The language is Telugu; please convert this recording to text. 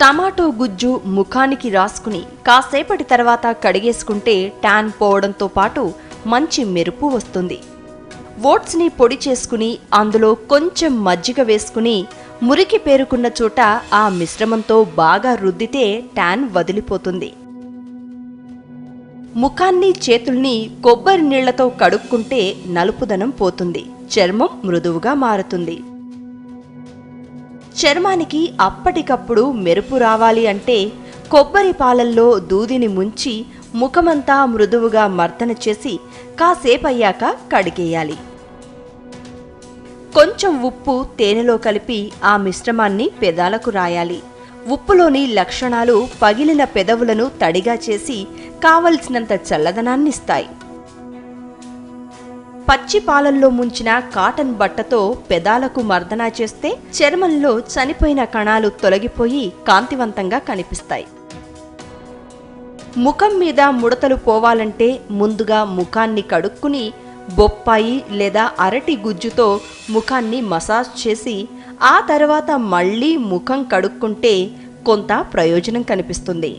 టమాటో గుజ్జు ముఖానికి రాసుకుని కాసేపటి తర్వాత కడిగేసుకుంటే ట్యాన్ పోవడంతో పాటు మంచి మెరుపు వస్తుంది. ఓట్స్ని పొడి చేసుకుని అందులో కొంచెం మజ్జిగ వేసుకుని మురికి పేరుకున్న చోట ఆ మిశ్రమంతో బాగా రుద్దితే ట్యాన్ వదిలిపోతుంది. ముఖాన్ని చేతుల్ని కొబ్బరి నీళ్లతో కడుక్కుంటే నలుపుదనం పోతుంది, చర్మం మృదువుగా మారుతుంది. చర్మానికి అప్పటికప్పుడు మెరుపు రావాలి అంటే కొబ్బరి పాలల్లో దూదిని ముంచి ముఖమంతా మృదువుగా మర్దన చేసి కాసేపయ్యాక కడిగేయాలి. కొంచెం ఉప్పు తేనెలో కలిపి ఆ మిశ్రమాన్ని పెదాలకు రాయాలి. ఉప్పులోని లక్షణాలు పగిలిన పెదవులను తడిగా చేసి కావలసినంత చల్లదనాన్నిస్తాయి. పచ్చి పాలల్లో ముంచిన కాటన్ బట్టతో పెదాలకు మర్దనా చేస్తే చర్మంలో చనిపోయిన కణాలు తొలగిపోయి కాంతివంతంగా కనిపిస్తాయి. ముఖం మీద ముడతలు పోవాలంటే ముందుగా ముఖాన్ని కడుక్కుని బొప్పాయి లేదా అరటి గుజ్జుతో ముఖాన్ని మసాజ్ చేసి ఆ తర్వాత మళ్లీ ముఖం కడుక్కుంటే కొంత ప్రయోజనం కనిపిస్తుంది.